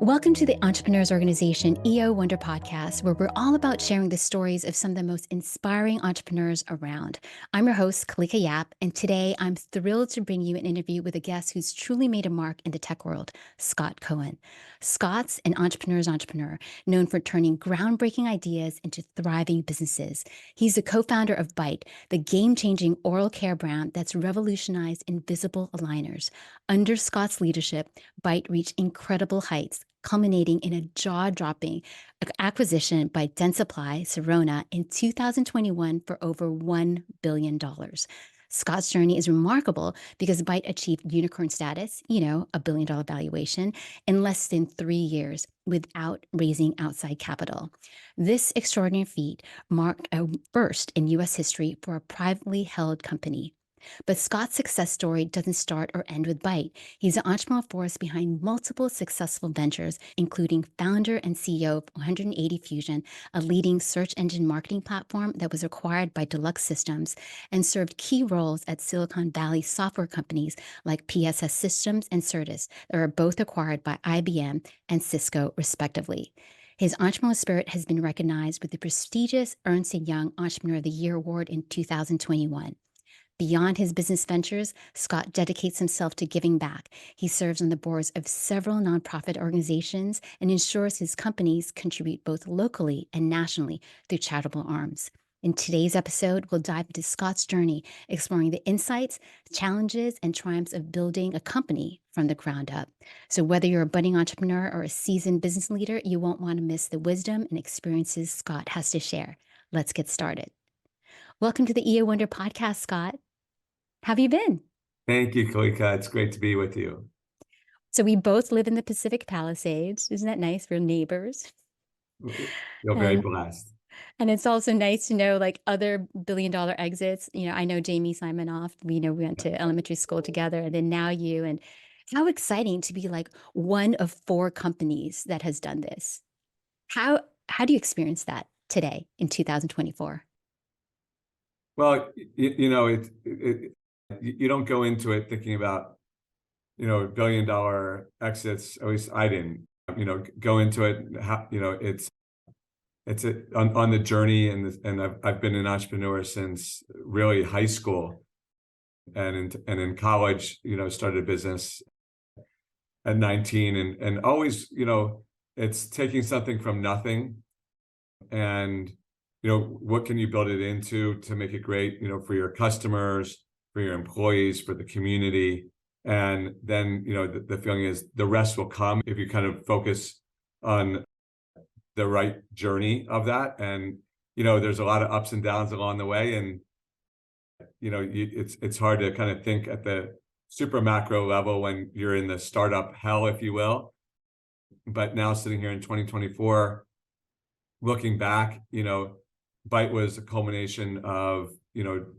Welcome to the Entrepreneurs Organization EO Wonder podcast, where we're all about sharing the stories of some of the most inspiring entrepreneurs around. I'm your host, Kalika Yap, and today I'm thrilled to bring you an interview with a guest who's truly made a mark in the tech world, Scott Cohen. Scott's an entrepreneur's entrepreneur, known for turning groundbreaking ideas into thriving businesses. He's the co-founder of Byte, the game-changing oral care brand that's revolutionized invisible aligners. Under Scott's leadership, Byte reached incredible heights, culminating in a jaw-dropping acquisition by Dentsply Sirona in 2021 for over $1 billion. Scott's journey is remarkable because Byte achieved unicorn status, a billion-dollar valuation, in less than 3 years without raising outside capital. This extraordinary feat marked a first in U.S. history for a privately held company. But Scott's success story doesn't start or end with Byte. He's the entrepreneurial force behind multiple successful ventures, including founder and CEO of 180 Fusion, a leading search engine marketing platform that was acquired by Deluxe Systems and served key roles at Silicon Valley software companies like PSS Systems and Certus, that are both acquired by IBM and Cisco, respectively. His entrepreneurial spirit has been recognized with the prestigious Ernst & Young Entrepreneur of the Year Award in 2021. Beyond his business ventures, Scott dedicates himself to giving back. He serves on the boards of several nonprofit organizations and ensures his companies contribute both locally and nationally through charitable arms. In today's episode, we'll dive into Scott's journey, exploring the insights, challenges, and triumphs of building a company from the ground up. So whether you're a budding entrepreneur or a seasoned business leader, you won't want to miss the wisdom and experiences Scott has to share. Let's get started. Welcome to the EO Wonder podcast, Scott. How have you been? Thank you, Kalika. It's great to be with you. So we both live in the Pacific Palisades. Isn't that nice? We're neighbors. You're very blessed. And it's also nice to know other billion-dollar exits. I know Jamie Simonoff. We went to elementary school together, and then now you. And how exciting to be one of 4 companies that has done this. How do you experience that today in 2024? Well, you don't go into it thinking about, billion-dollar exits. At least I didn't, go into it. It's on the journey, and I've been an entrepreneur since really high school, and in college, started a business at 19, and always, it's taking something from nothing, and what can you build it into to make it great, for your customers, for your employees, for the community. And then, the feeling is the rest will come if you kind of focus on the right journey of that. And, there's a lot of ups and downs along the way. And, it's hard to kind of think at the super macro level when you're in the startup hell, if you will. But now sitting here in 2024, looking back, Byte was a culmination of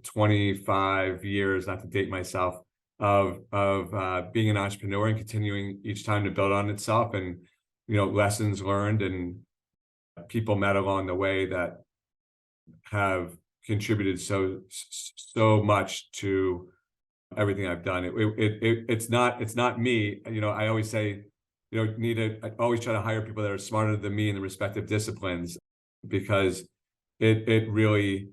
25 years, not to date myself, of being an entrepreneur and continuing each time to build on itself, and lessons learned and people met along the way that have contributed so much to everything I've done. It's not me. I always say, I always try to hire people that are smarter than me in the respective disciplines, because it really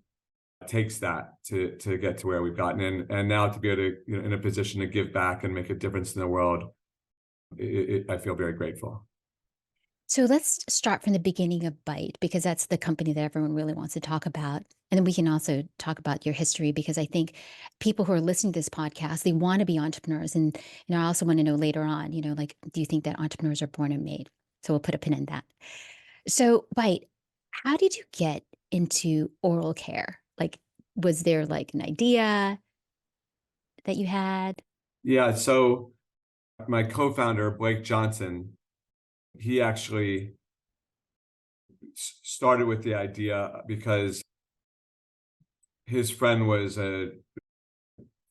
takes that to get to where we've gotten, and now to be able to, in a position to give back and make a difference in the world, I feel very grateful. So let's start from the beginning of Byte, because that's the company that everyone really wants to talk about. And then we can also talk about your history, because I think people who are listening to this podcast, they want to be entrepreneurs. And I also want to know later on, do you think that entrepreneurs are born and made? So we'll put a pin in that. So Byte, how did you get into oral care? Was there an idea that you had? Yeah, so my co-founder, Blake Johnson, he actually started with the idea because his friend was a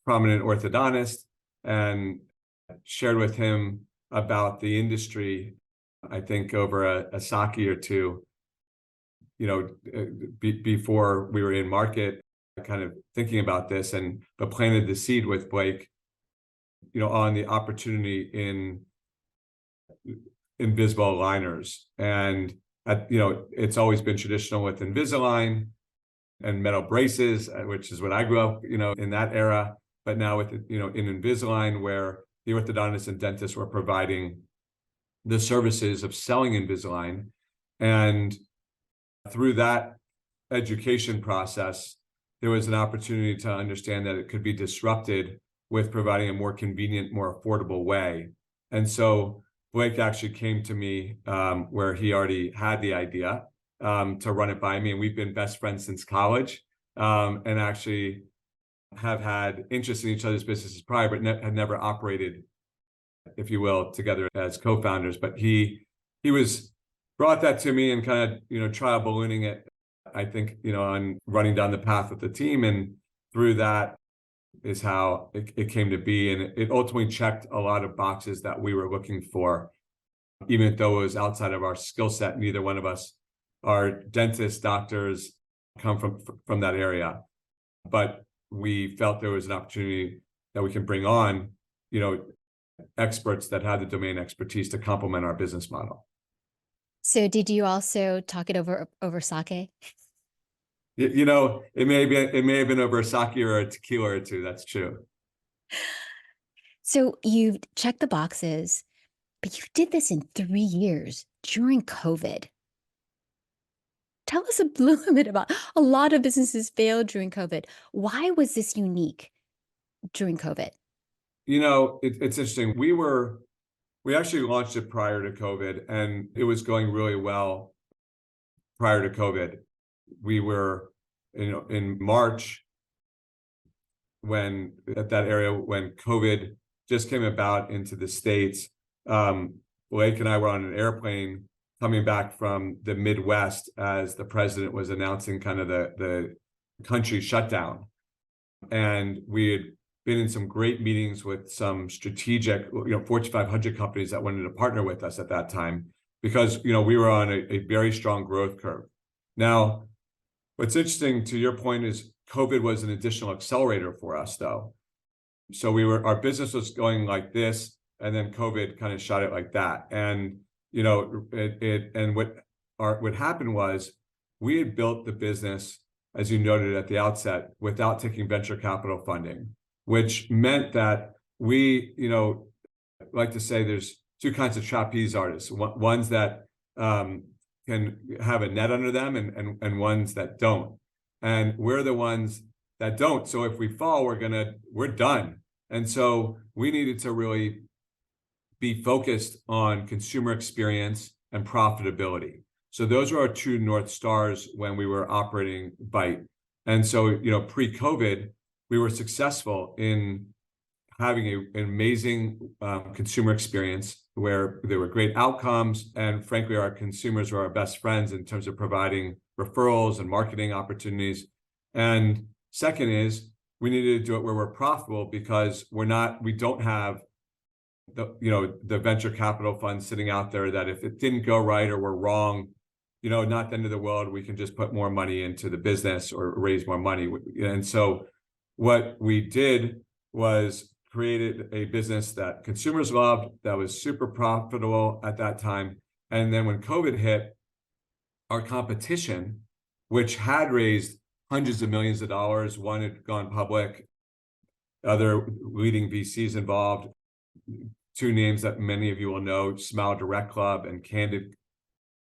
prominent orthodontist and shared with him about the industry, I think over a sake or two, before we were in market, kind of thinking about this, but planted the seed with Blake, on the opportunity in invisible aligners. And it's always been traditional with Invisalign and metal braces, which is what I grew up, in that era. But now with, in Invisalign, where the orthodontists and dentists were providing the services of selling Invisalign. And through that education process, there was an opportunity to understand that it could be disrupted with providing a more convenient, more affordable way. And so Blake actually came to me where he already had the idea to run it by me. And we've been best friends since college, and actually have had interest in each other's businesses prior, but had never operated, if you will, together as co-founders. But he brought that to me and kind of, trial ballooning it, I think, on running down the path with the team. And through that is how it came to be. And it ultimately checked a lot of boxes that we were looking for, even though it was outside of our skill set. Neither one of us are dentists, doctors, come from that area. But we felt there was an opportunity that we can bring on, experts that had the domain expertise to complement our business model. So did you also talk it over sake? It may have been over a sake or a tequila or two. That's true. So you've checked the boxes, but you did this in 3 years during COVID. Tell us a little bit about, a lot of businesses failed during COVID. Why was this unique during COVID? It's interesting. We actually launched it prior to COVID, and it was going really well prior to COVID. We were, in March, when COVID just came about into the States. Blake and I were on an airplane coming back from the Midwest as the president was announcing kind of the country shutdown. And we had been in some great meetings with some strategic, Fortune 500 companies that wanted to partner with us at that time, because, we were on a very strong growth curve. Now, what's interesting to your point is COVID was an additional accelerator for us, though. So our business was going like this, and then COVID kind of shot it like that. And, what happened was we had built the business, as you noted at the outset, without taking venture capital funding, which meant that we, like to say there's two kinds of trapeze artists, ones that can have a net under them and ones that don't. And we're the ones that don't. So if we fall, we're done. And so we needed to really be focused on consumer experience and profitability. So those are our two North Stars when we were operating Byte. And so, pre-COVID, we were successful in having an amazing consumer experience where there were great outcomes. And frankly, our consumers were our best friends in terms of providing referrals and marketing opportunities. And second is we needed to do it where we're profitable, because we don't have the venture capital fund sitting out there that if it didn't go right or we're wrong, not the end of the world, we can just put more money into the business or raise more money. And so what we did was created a business that consumers loved, that was super profitable at that time. And then when COVID hit, our competition, which had raised hundreds of millions of dollars, one had gone public, other leading VCs involved, two names that many of you will know, Smile Direct Club and Candid,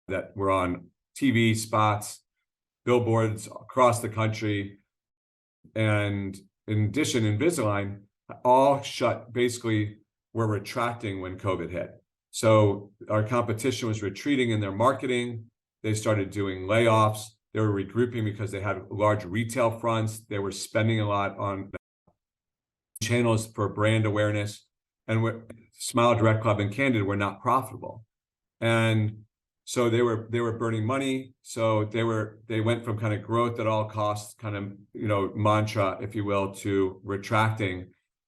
that were on TV spots, billboards across the country. And in addition, Invisalign, all shut, basically were retracting when COVID hit. So our competition was retreating in their marketing. They started doing layoffs. They were regrouping because they had large retail fronts. They were spending a lot on channels for brand awareness. And Smile Direct Club and Candid were not profitable. And so they were burning money. So they went from kind of growth at all costs, kind of, mantra, if you will, to retracting.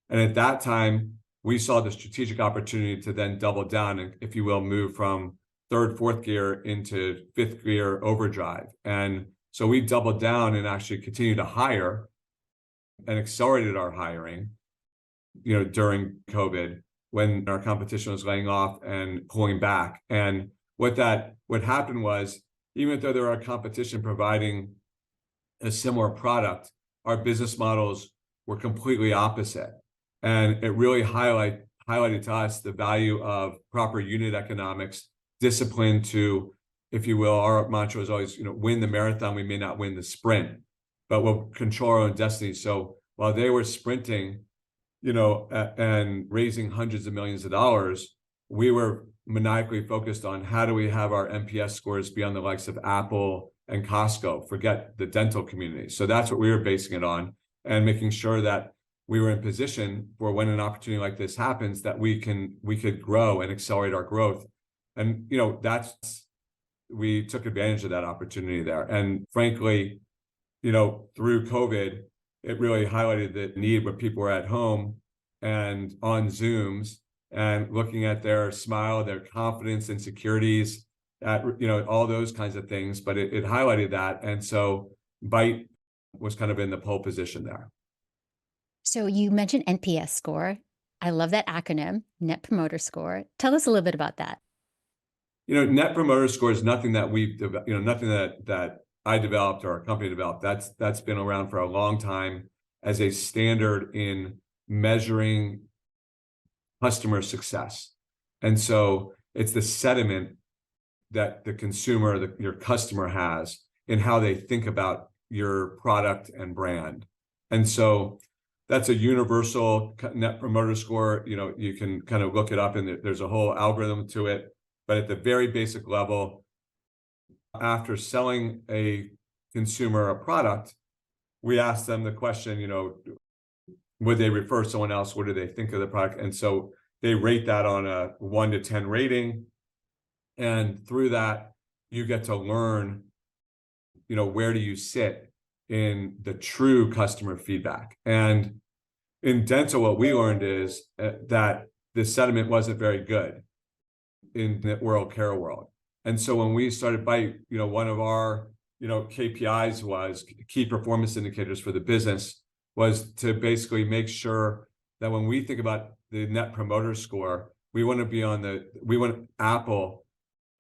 And at that time, we saw the strategic opportunity to then double down and, if you will, move from third, fourth gear into fifth gear overdrive. And so we doubled down and actually continued to hire and accelerated our hiring, during COVID. when our competition was laying off and pulling back. And what happened was, even though there are competition providing a similar product, our business models were completely opposite. And it really highlighted to us the value of proper unit economics, discipline to, if you will, our mantra is always, win the marathon, we may not win the sprint, but we'll control our own destiny. So while they were sprinting, and raising hundreds of millions of dollars, we were maniacally focused on how do we have our NPS scores be on the likes of Apple and Costco, forget the dental community. So that's what we were basing it on, and making sure that we were in position for when an opportunity like this happens, that we could grow and accelerate our growth. And, we took advantage of that opportunity there. And frankly, through COVID, it really highlighted the need where people were at home and on Zooms and looking at their smile, their confidence, insecurities, at, all those kinds of things. But it highlighted that. And so Byte was kind of in the pole position there. So you mentioned NPS score. I love that acronym, Net Promoter Score. Tell us a little bit about that. Net Promoter Score is nothing that nothing that I developed or our company developed. That's been around for a long time as a standard in measuring customer success. And so it's the sentiment that the consumer, your customer has in how they think about your product and brand. And so that's a universal Net Promoter Score. You can kind of look it up, and there's a whole algorithm to it. But at the very basic level, after selling a consumer a product, we ask them the question, would they refer someone else? What do they think of the product? And so they rate that on a 1 to 10 rating. And through that, you get to learn, where do you sit in the true customer feedback. And in dental, what we learned is that the sentiment wasn't very good in the oral care world. And so when we started Byte, one of our, KPIs was key performance indicators for the business, was to basically make sure that when we think about the Net Promoter Score, we want Apple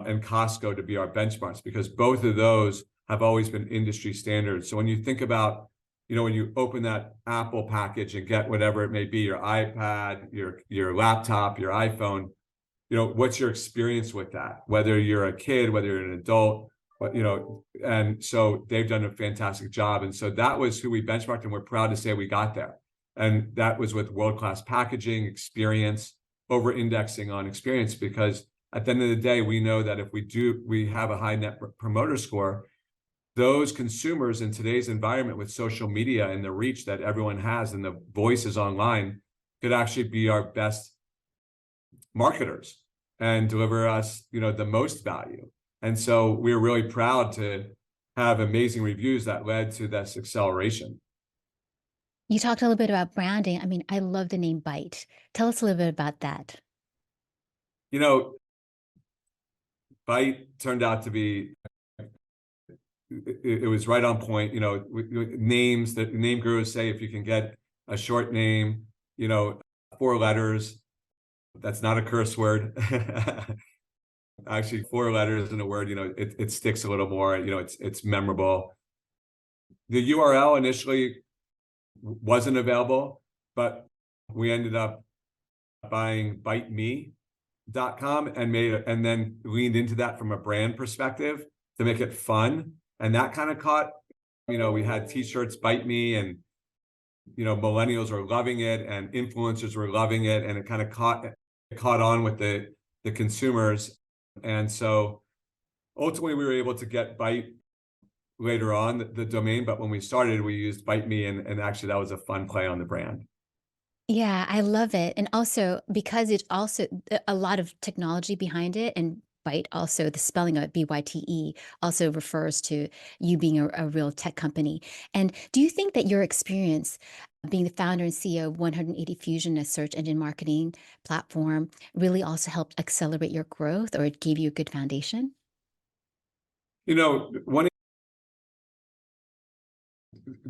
and Costco to be our benchmarks, because both of those have always been industry standards. So when you think about, when you open that Apple package and get whatever it may be, your iPad, your laptop, your iPhone, what's your experience with that? Whether you're a kid, whether you're an adult, and so they've done a fantastic job. And so that was who we benchmarked, and we're proud to say we got there. And that was with world-class packaging, experience, over-indexing on experience, because at the end of the day, we know that if we have a high Net Promoter Score, those consumers in today's environment with social media and the reach that everyone has and the voices online could actually be our best marketers and deliver us, the most value. And so we're really proud to have amazing reviews that led to this acceleration. You talked a little bit about branding. I mean, I love the name Byte. Tell us a little bit about that. Byte turned out to be, it was right on point. Names, that name gurus say, if you can get a short name, 4 letters, that's not a curse word. Actually, 4 letters in a word, it sticks a little more, it's memorable. The URL initially wasn't available, but we ended up buying byteme.com and then leaned into that from a brand perspective to make it fun. And that kind of caught, we had t-shirts, Byte Me, and, millennials were loving it and influencers were loving it. And it kind of caught on with the consumers. And so ultimately we were able to get Byte later on, the domain, but when we started, we used Byte Me, and actually that was a fun play on the brand. Yeah, I love it. And also because it's also a lot of technology behind it, and Byte also, the spelling of it, BYTE, also refers to you being a real tech company. And do you think that your experience being the founder and CEO of 180 Fusion, a search engine marketing platform, really also helped accelerate your growth, or it gave you a good foundation? One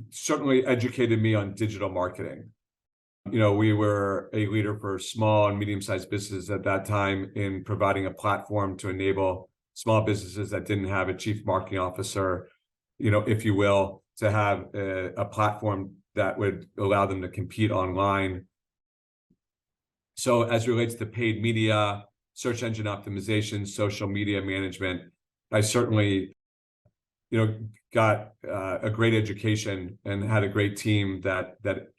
certainly educated me on digital marketing. We were a leader for small and medium-sized businesses at that time in providing a platform to enable small businesses that didn't have a chief marketing officer, if you will, to have a platform that would allow them to compete online. So as it relates to paid media, search engine optimization, social media management, I certainly, got a great education and had a great team that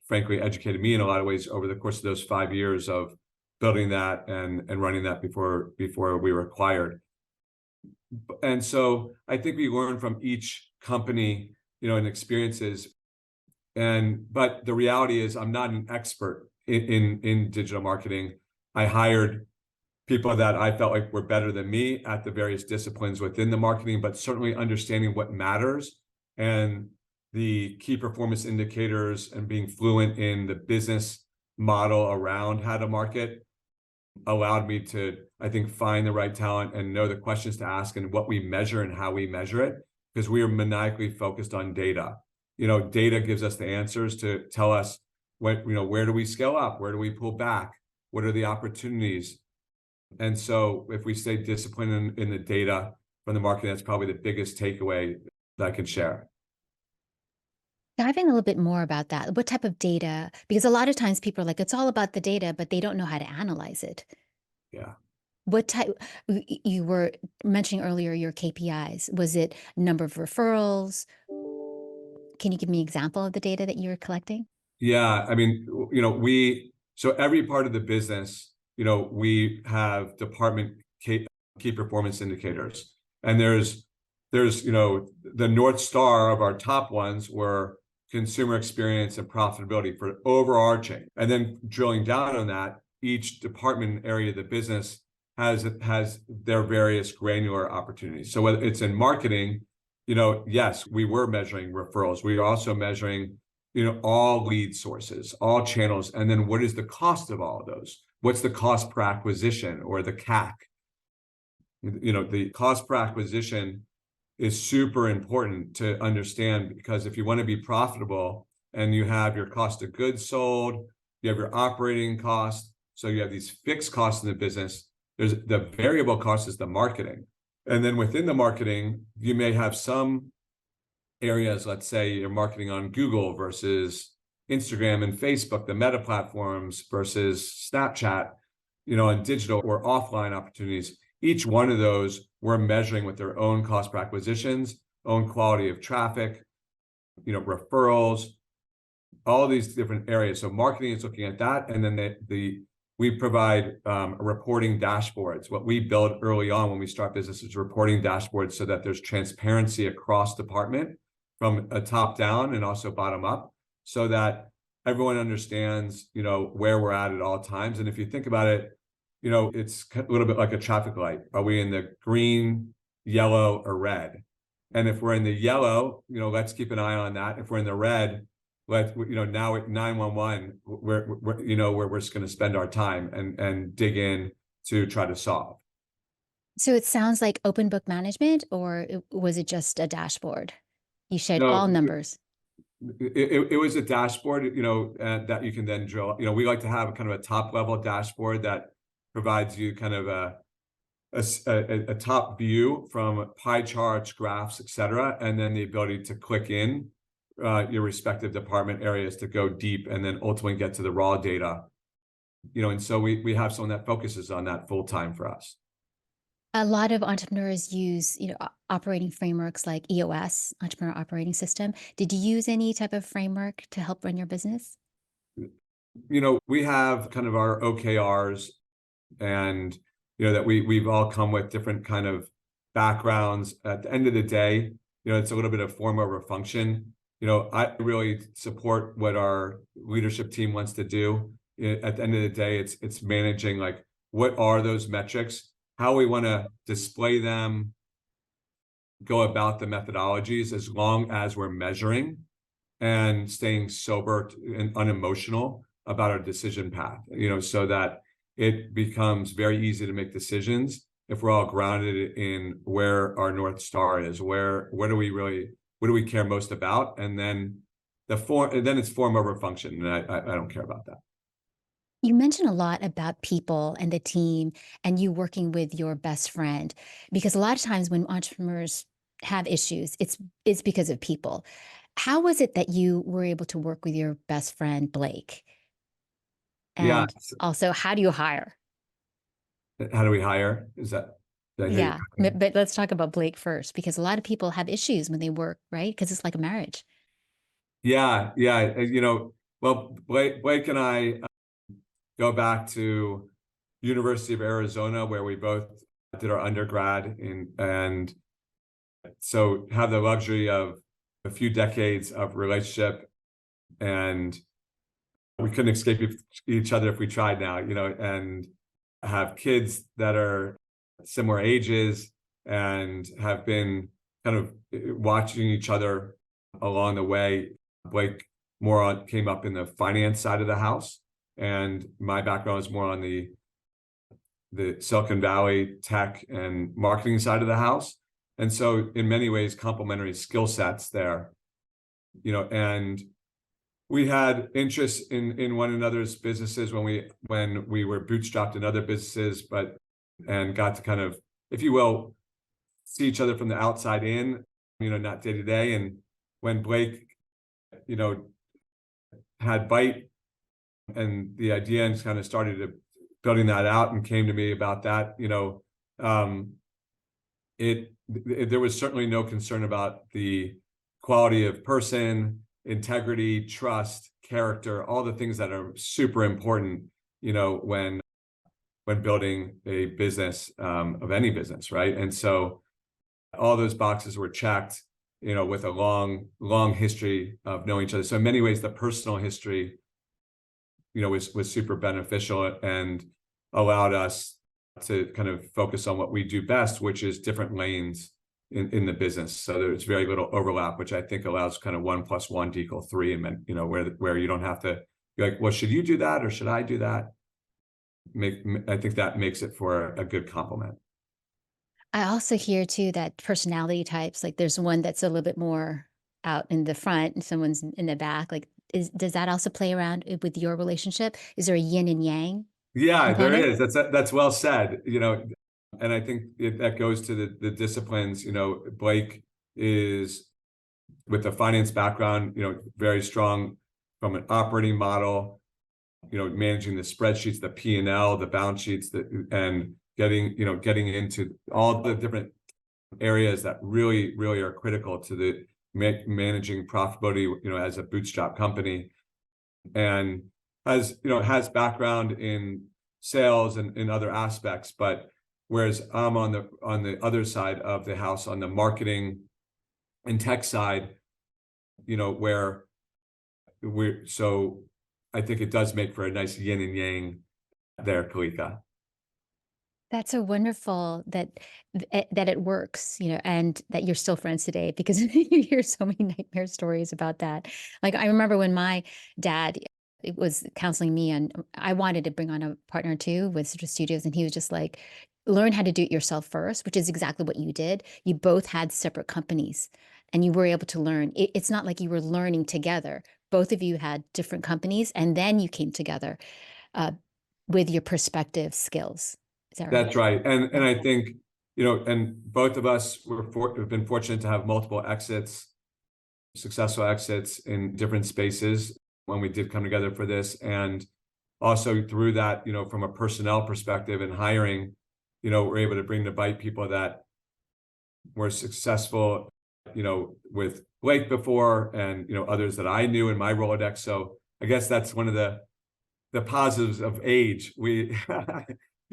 frankly educated me in a lot of ways over the course of those 5 years of building that and running that before we were acquired. And so I think we learn from each company, and experiences. But the reality is I'm not an expert in digital marketing. I hired people that I felt like were better than me at the various disciplines within the marketing, but certainly understanding what matters and the key performance indicators and being fluent in the business model around how to market allowed me to, I think, find the right talent and know the questions to ask and what we measure and how we measure it, because we are maniacally focused on data. Data gives us the answers to tell us where do we scale up? Where do we pull back? What are the opportunities? And so if we stay disciplined in the data from the market, that's probably the biggest takeaway that I can share. Diving a little bit more about that. What type of data? Because a lot of times people are like, it's all about the data, but they don't know how to analyze it. Yeah. What type, you were mentioning earlier your KPIs. Was it number of referrals? Can you give me an example of the data that you're collecting? Yeah. I mean, so every part of the business, we have department key performance indicators. And there's, the North Star of our top ones were consumer experience and profitability for overarching. And then drilling down on that, each department area of the business has their various granular opportunities. So whether it's in marketing, yes, we were measuring referrals. We were also measuring, all lead sources, all channels. And then what is the cost of all of those? What's the cost per acquisition, or the CAC? The cost per acquisition is super important to understand, because if you want to be profitable and you have your cost of goods sold, you have your operating costs, so you have these fixed costs in the business. There's the variable cost is the marketing. And then within the marketing, you may have some areas, let's say you're marketing on Google versus Instagram and Facebook, the meta platforms versus Snapchat, on digital or offline opportunities. Each one of those we're measuring with their own cost per acquisitions, own quality of traffic, referrals, all these different areas. So marketing is looking at that. And then we provide reporting dashboards. What we build early on when we start businesses, reporting dashboards, so that there's transparency across department from a top down and also bottom up, so that everyone understands, where we're at all times. And if you think about it, it's a little bit like a traffic light. Are we in the green, yellow, or red? And if we're in the yellow, let's keep an eye on that. If we're in the red, now at 911, we're just going to spend our time and dig in to try to solve. So it sounds like open book management, or was it just a dashboard? You shared all No, numbers. it was a dashboard, that you can then drill. We like to have kind of a top level dashboard that provides you kind of a top view from pie charts, graphs, et cetera, and then the ability to click in your respective department areas to go deep and then ultimately get to the raw data. And so we have someone that focuses on that full time for us. A lot of entrepreneurs use, operating frameworks like EOS, Entrepreneur Operating System. Did you use any type of framework to help run your business? We have kind of our OKRs, and that we've all come with different kind of backgrounds. At the end of the day, it's a little bit of form over function. I really support what our leadership team wants to do. At the end of the day, it's managing, like, what are those metrics, how we want to display them, go about the methodologies, as long as we're measuring and staying sober and unemotional about our decision path, so that it becomes very easy to make decisions if we're all grounded in where our North Star is, what do we care most about? And then then it's form over function. And I don't care about that. You mentioned a lot about people and the team and you working with your best friend because a lot of times when entrepreneurs have issues, it's because of people. How was it that you were able to work with your best friend Blake? Yeah. And also, how do you hire? How do we hire? Did I hear you? Yeah, but let's talk about Blake first because a lot of people have issues when they work, right? Because it's like a marriage. Yeah, yeah. Well, Blake and I go back to University of Arizona, where we both did our undergrad and so have the luxury of a few decades of relationship, and we couldn't escape each other if we tried now, and have kids that are similar ages and have been kind of watching each other along the way. Blake came up in the finance side of the house, and my background is more on the Silicon Valley tech and marketing side of the house. And so in many ways, complementary skill sets there, and we had interests in one another's businesses when we were bootstrapped in other businesses, and got to kind of, if you will, see each other from the outside in, not day to day. And when Blake, you know, had Byte and the idea and kind of started building that out and came to me about that, um, there was certainly no concern about the quality of person, integrity, trust, character, all the things that are super important, when building a business, of any business, right? And so all those boxes were checked, with a long history of knowing each other. So in many ways, the personal history, was super beneficial and allowed us to kind of focus on what we do best, which is different lanes in the business. So there's very little overlap, which I think allows kind of 1 + 1 = 3, and then, where you don't have to be like, well, should you do that or should I do that? I think that makes it for a good complement. I also hear too that personality types, like there's one that's a little bit more out in the front and someone's in the back. Like, does that also play around with your relationship? Is there a yin and yang Yeah, there component? is. That's well said. And I think that goes to the disciplines. Blake is, with a finance background, very strong from an operating model, managing the spreadsheets, the P&L, the balance sheets, and getting into all the different areas that really are critical to the managing profitability, as a bootstrap company, and has background in sales and in other aspects. But whereas I'm on the other side of the house, on the marketing and tech side, where so I think it does make for a nice yin and yang there, Kalika. That's so wonderful that that it works, and that you're still friends today because you hear so many nightmare stories about that. Like I remember when my dad was counseling me, and I wanted to bring on a partner too with Citrus Studios, and he was just like, "Learn how to do it yourself first," which is exactly what you did. You both had separate companies, and you were able to learn. It's not like you were learning together. Both of you had different companies, and then you came together uh, with your perspective skills. Is that right? That's right. And Yeah. I think, and both of us have been fortunate to have multiple exits, successful exits in different spaces when we did come together for this. And also through that, from a personnel perspective and hiring, we're able to bring to Byte people that were successful, with Blake before, and, others that I knew in my Rolodex. So I guess that's one of the positives of age.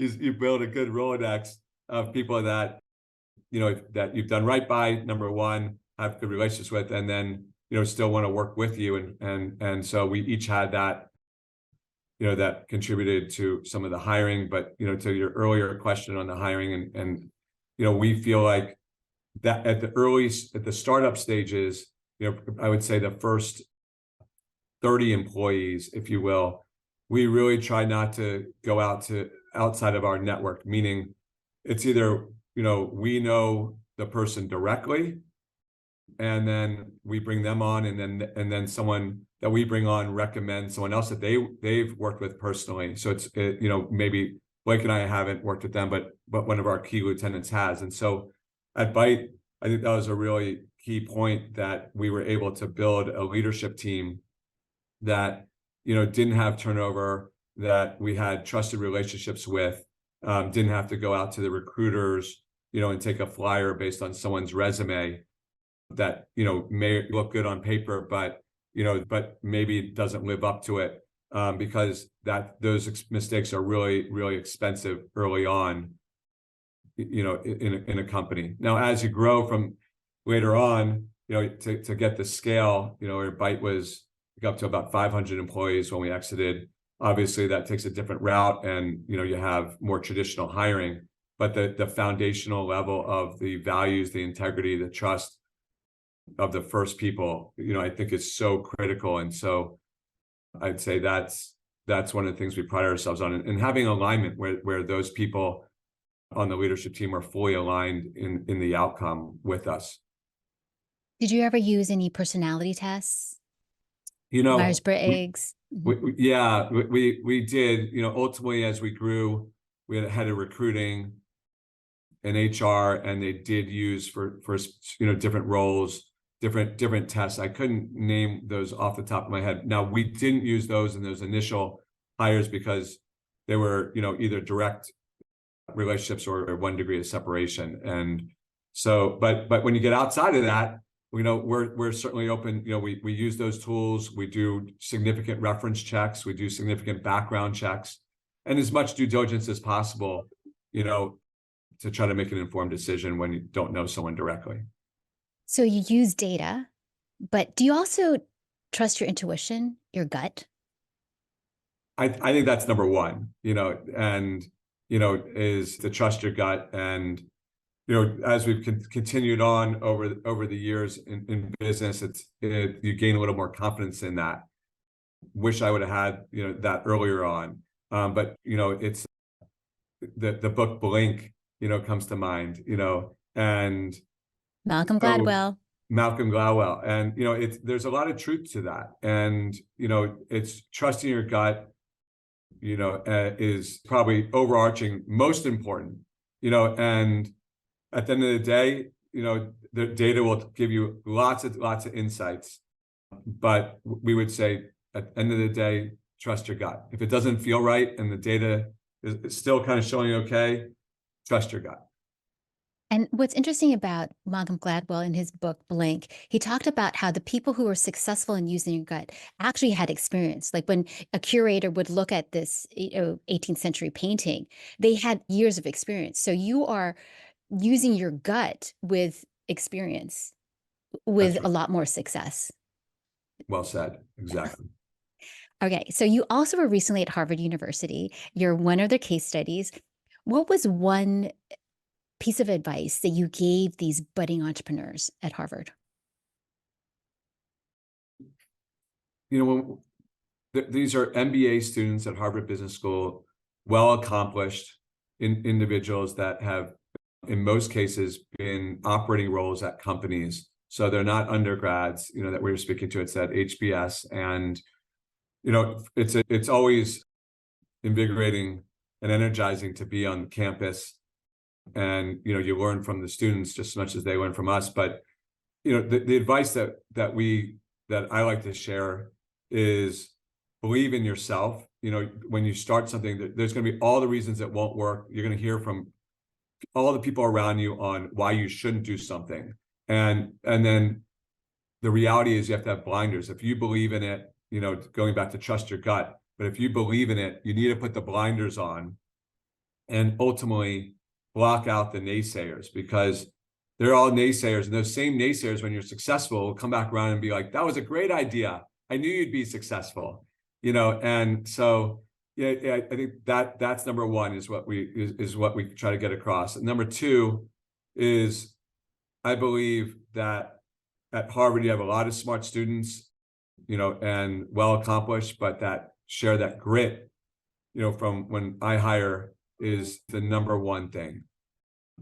You build a good Rolodex of people that, that you've done right by, number one, have good relationships with, and then, still want to work with you. And so we each had that, that contributed to some of the hiring. But, to your earlier question on the hiring, and we feel like that at the startup stages, I would say the first 30 employees, if you will, we really try not to go outside of our network, meaning it's either, we know the person directly, and then we bring them on, and then someone that we bring on recommends someone else that they've worked with personally. So maybe Blake and I haven't worked with them, but one of our key lieutenants has. And so at Byte, I think that was a really key point, that we were able to build a leadership team that didn't have turnover, that we had trusted relationships with, didn't have to go out to the recruiters, and take a flyer based on someone's resume that may look good on paper, but maybe doesn't live up to it, because those mistakes are really, really expensive early on, in a company. Now, as you grow from later on, to get the scale, where Byte was up to about 500 employees when we exited. Obviously, that takes a different route, and you have more traditional hiring. But the foundational level of the values, the integrity, the trust of the first people, I think is so critical. And so I'd say that's one of the things we pride ourselves on, and having alignment where those people on the leadership team are fully aligned in the outcome with us. Did you ever use any personality tests? You know, Myers-Briggs? we did, ultimately, as we grew, we had a head of recruiting and HR, and they did use for different roles, different tests. I couldn't name those off the top of my head. Now, we didn't use those in those initial hires because they were, either direct relationships or one degree of separation. And so, but when you get outside of that, we're certainly open. We use those tools. We do significant reference checks. We do significant background checks, and as much due diligence as possible, to try to make an informed decision when you don't know someone directly. So you use data, but do you also trust your intuition, your gut? I think that's number one, and, is to trust your gut. And, as we've continued on over the years in business, you gain a little more confidence in that. Wish I would have had, that earlier on. But, it's the book Blink, comes to mind, and Malcolm so Gladwell. Malcolm Gladwell. And, there's a lot of truth to that. And, it's trusting your gut, is probably overarching, most important, and at the end of the day, the data will give you lots of insights, but we would say at the end of the day, trust your gut. If it doesn't feel right and the data is still kind of showing okay, trust your gut. And what's interesting about Malcolm Gladwell in his book Blink, he talked about how the people who were successful in using your gut actually had experience. Like when a curator would look at this 18th century painting, they had years of experience. So you are using your gut with experience, with That's a right. lot more success. Well said. Exactly. Okay, so you also were recently at Harvard University. You're one of their case studies. What was one piece of advice that you gave these budding entrepreneurs at Harvard? These are MBA students at Harvard Business School, well accomplished individuals that have, in most cases, been operating roles at companies. So they're not undergrads, that we were speaking to. It's at HBS, and it's always invigorating and energizing to be on campus, and you learn from the students just as much as they learn from us. But the advice that I like to share is believe in yourself. When you start something, there's going to be all the reasons it won't work. You're going to hear from all the people around you on why you shouldn't do something, and then the reality is you have to have blinders. If you believe in it, going back to trust your gut, but if you believe in it, you need to put the blinders on and ultimately block out the naysayers, because they're all naysayers. And those same naysayers, when you're successful, will come back around and be like, that was a great idea. I knew you'd be successful, and so I think that's number one, is what we try to get across. And number two is, I believe that at Harvard, you have a lot of smart students, and well accomplished, but that share that grit, from when I hire, is the number one thing.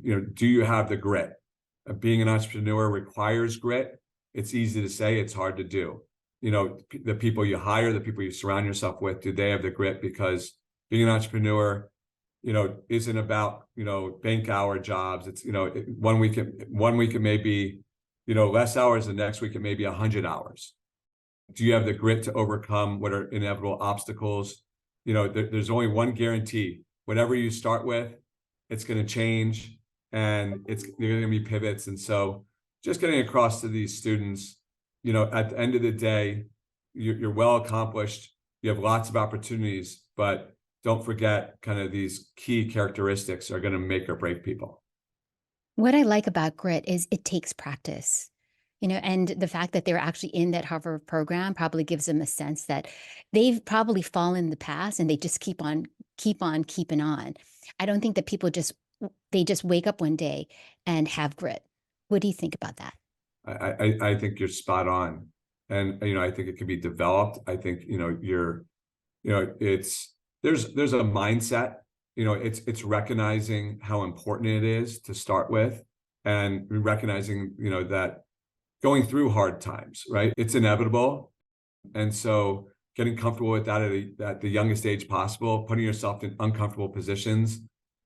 Do you have the grit? Being an entrepreneur requires grit. It's easy to say, it's hard to do. The people you hire, the people you surround yourself with, do they have the grit? Because being an entrepreneur, isn't about, bank hour jobs. It's, 1 week, 1 week it may be, less hours, the next week it may be 100 hours. Do you have the grit to overcome what are inevitable obstacles? There's only one guarantee. Whatever you start with, it's going to change, and there are going to be pivots. And so just getting across to these students, at the end of the day, you're well accomplished. You have lots of opportunities, but don't forget kind of these key characteristics are going to make or break people. What I like about grit is it takes practice. And the fact that they're actually in that Harvard program probably gives them a sense that they've probably fallen in the past and they just keep on keeping on. I don't think that they just wake up one day and have grit. What do you think about that? I think you're spot on. And, I think it can be developed. I think, it's, there's a mindset, it's recognizing how important it is to start with, and recognizing, that going through hard times, right? It's inevitable. And so getting comfortable with that at the youngest age possible, putting yourself in uncomfortable positions.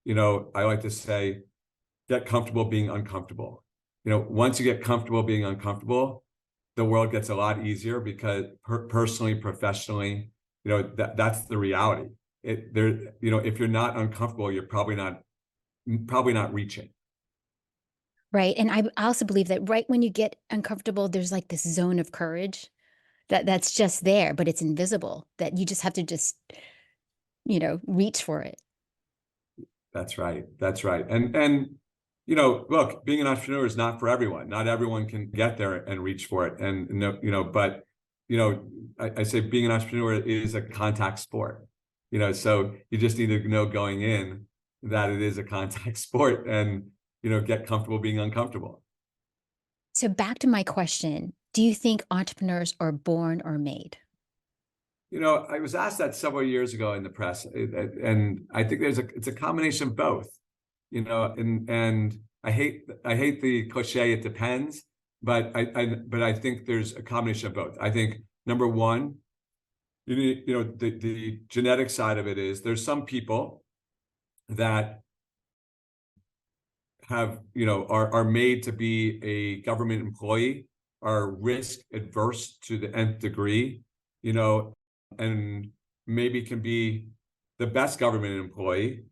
I like to say, get comfortable being uncomfortable. Once you get comfortable being uncomfortable, the world gets a lot easier, because personally, professionally, that's the reality. If you're not uncomfortable, you're probably not reaching. Right. And I also believe that right when you get uncomfortable, there's like this zone of courage that's just there, but it's invisible, that you just have to reach for it. That's right. That's right. And look, being an entrepreneur is not for everyone. Not everyone can get there and reach for it. And but I say being an entrepreneur is a contact sport. So you just need to know going in that it is a contact sport, and get comfortable being uncomfortable. So back to my question, do you think entrepreneurs are born or made? I was asked that several years ago in the press, and I think it's a combination of both. And I hate the cliche, it depends, but I think there's a combination of both. I think number one, the genetic side of it is there's some people that have, are made to be a government employee, are risk adverse to the nth degree, and maybe can be the best government employee,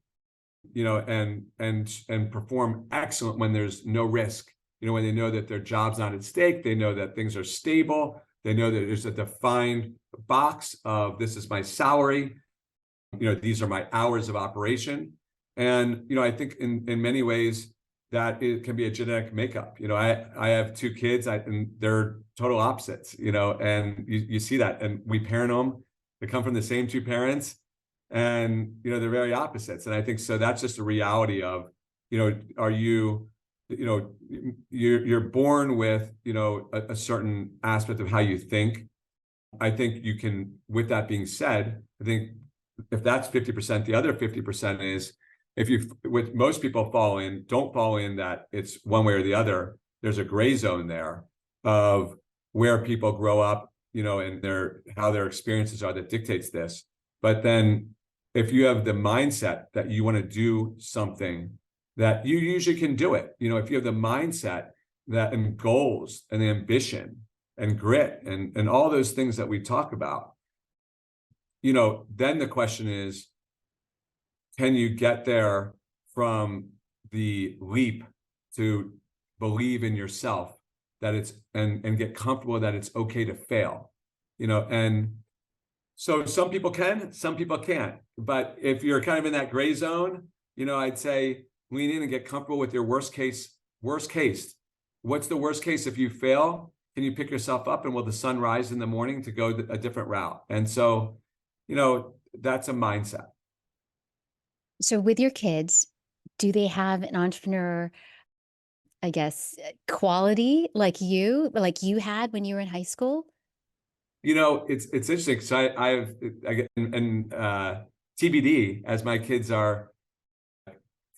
and perform excellent when there's no risk, when they know that their job's not at stake, they know that things are stable, they know that there's a defined box of, this is my salary, these are my hours of operation. And, I think in many ways that it can be a genetic makeup. I have two kids, and they're total opposites, and you see that, and we parent them. They come from the same two parents, and, they're very opposites. And I think, so that's just a reality of, are you, you're born with, a certain aspect of how you think. I think you can, with that being said, I think if that's 50%, the other 50% is, with most people don't fall in that it's one way or the other. There's a gray zone there of where people grow up, and how their experiences are, that dictates this. But then if you have the mindset that you want to do something, that you usually can do it. If you have the mindset and goals and ambition and grit and all those things that we talk about, then the question is, can you get there from the leap to believe in yourself, that it's, and get comfortable that it's okay to fail, and so some people can, some people can't. But if you're kind of in that gray zone, I'd say lean in and get comfortable with your worst case. Worst case. What's the worst case if you fail? Can you pick yourself up, and will the sun rise in the morning to go a different route? And so, that's a mindset. So with your kids, do they have an entrepreneur, I guess, quality like you had when you were in high school? It's interesting, because I get, and TBD, as my kids are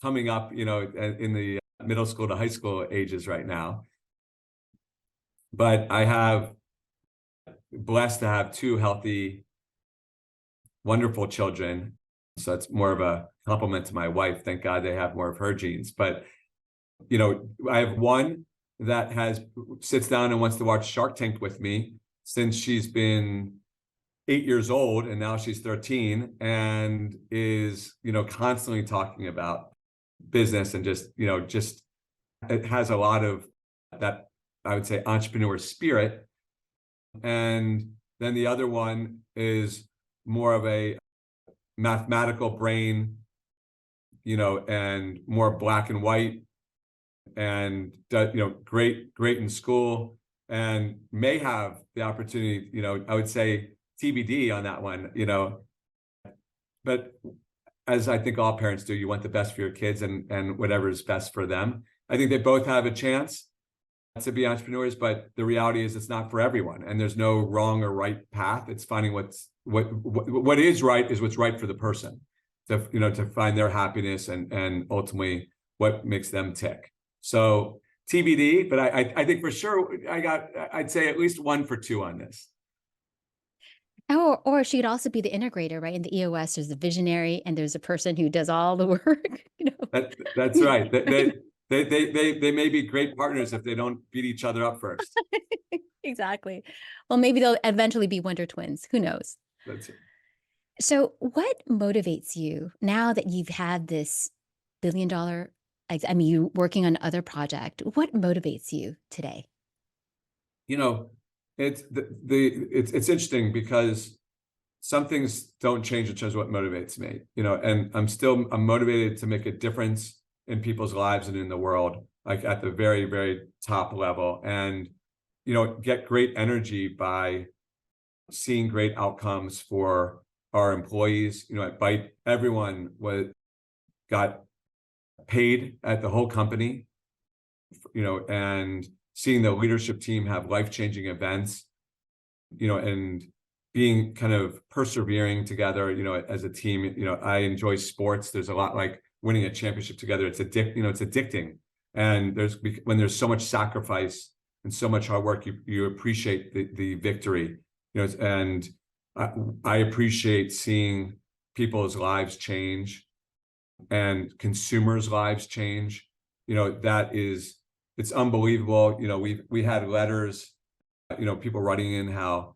coming up, in the middle school to high school ages right now. but I have blessed to have two healthy, wonderful children. So it's more of a compliment to my wife. Thank God they have more of her genes. But I have one that sits down and wants to watch Shark Tank with me since she's been 8 years old, and now she's 13, and is constantly talking about business, and just it has a lot of that, I would say, entrepreneur spirit. And then the other one is more of a mathematical brain, and more black and white, and great in school, and may have the opportunity, I would say TBD on that one, but as I think all parents do, you want the best for your kids, and whatever is best for them. I think they both have a chance to be entrepreneurs, but the reality is it's not for everyone, and there's no wrong or right path. It's finding what is right is what's right for the person, to find their happiness, and ultimately what makes them tick. So TBD, but I think for sure I'd say at least 1 for 2 on this. Or she could also be the integrator, right? In the EOS, there's the visionary and there's a person who does all the work, That's right. They may be great partners if they don't beat each other up first. Exactly. Well, maybe they'll eventually be Wonder Twins. Who knows? That's it. So, what motivates you now that you've had this $1 billion? I mean, you working on other project. What motivates you today? You know, it's interesting because some things don't change in terms of what motivates me, and I'm motivated to make a difference in people's lives and in the world, like at the very, very top level, and, get great energy by seeing great outcomes for our employees. At Byte, everyone got paid at the whole company, and seeing the leadership team have life-changing events, and being kind of persevering together, as a team. I enjoy sports. There's a lot like winning a championship together. It's addicting. And when there's so much sacrifice and so much hard work, you appreciate the victory, and I appreciate seeing people's lives change and consumers' lives change. It's unbelievable. We had letters, people writing in how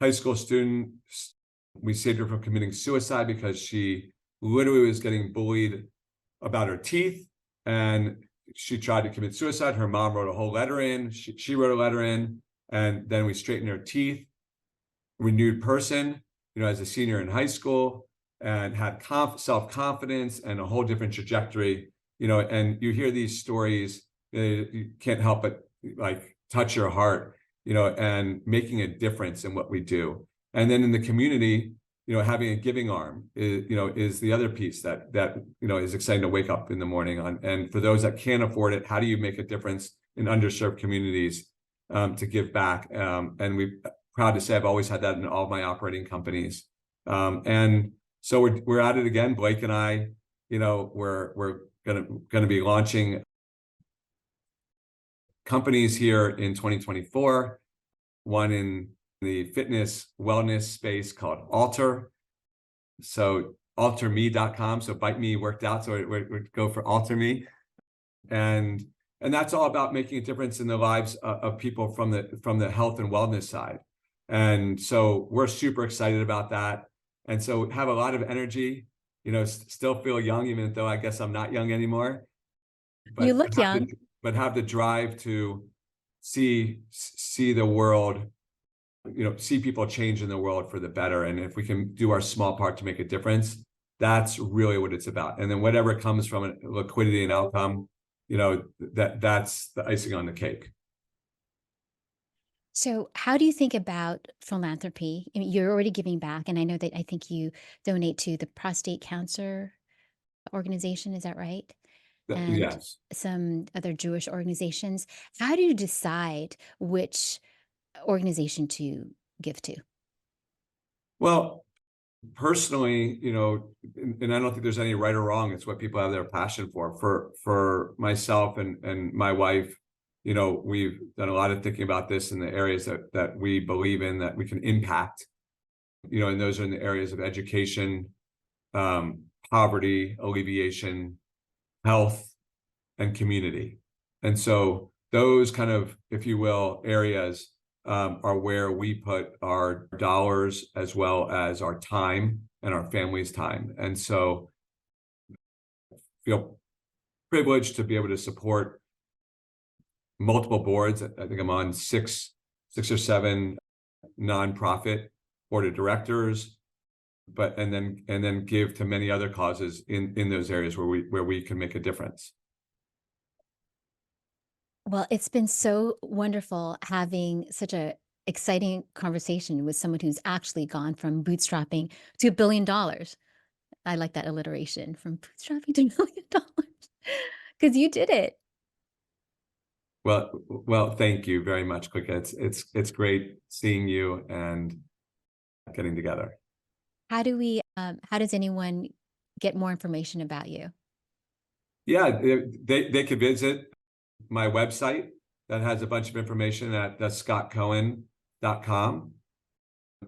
high school students, we saved her from committing suicide because she literally was getting bullied about her teeth, and she tried to commit suicide. Her mom wrote a whole letter in, she wrote a letter in, and then we straightened her teeth, renewed person, as a senior in high school, and had self-confidence and a whole different trajectory, and you hear these stories, you can't help but like touch your heart, and making a difference in what we do. And then in the community, having a giving arm is the other piece that is exciting to wake up in the morning on. And for those that can't afford it, how do you make a difference in underserved communities, to give back? And we're proud to say I've always had that in all of my operating companies. So we're at it again. Blake and I, we're gonna be launching companies here in 2024, one in the fitness wellness space called Alter. So alterme.com. So Byte Me worked out, so we go for Alter Me. And that's all about making a difference in the lives of people from the health and wellness side. And so we're super excited about that. And so have a lot of energy, still feel young, even though I guess I'm not young anymore. You look young. But have the drive to see the world, see people change in the world for the better. And if we can do our small part to make a difference, that's really what it's about. And then whatever comes from it, liquidity and outcome, that's the icing on the cake. So, how do you think about philanthropy? I mean, you're already giving back, and I think you donate to the prostate cancer organization. Is that right? And Yes. some other Jewish organizations. How do you decide which organization to give to? Well, personally, and I don't think there's any right or wrong. It's what people have their passion for. For myself and my wife, we've done a lot of thinking about this in the areas that we believe in, that we can impact, and those are in the areas of education, poverty alleviation, health, and community. And so those kind of, if you will, areas are where we put our dollars as well as our time and our family's time. And so feel privileged to be able to support multiple boards. I think I'm on six or seven nonprofit board of directors, but and then give to many other causes in those areas where we can make a difference. Well, it's been so wonderful having such a exciting conversation with someone who's actually gone from bootstrapping to $1 billion. I like that alliteration, from bootstrapping to $1 billion, because you did it. Well, thank you very much, Quick. It's great seeing you and getting together. How does anyone get more information about you? Yeah, they could visit my website that has a bunch of information at scottcohen.com.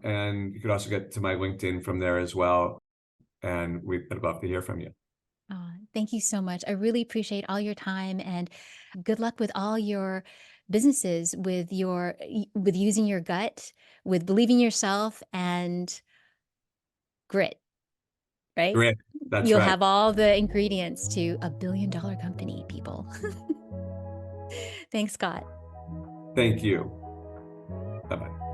And you could also get to my LinkedIn from there as well. And I'd love to hear from you. Thank you so much. I really appreciate all your time, and good luck with all your businesses, with using your gut, with believing yourself, and grit, right? Great. That's You'll right. have all the ingredients to a $1 billion company, people. Thanks, Scott. Thank you. Bye-bye.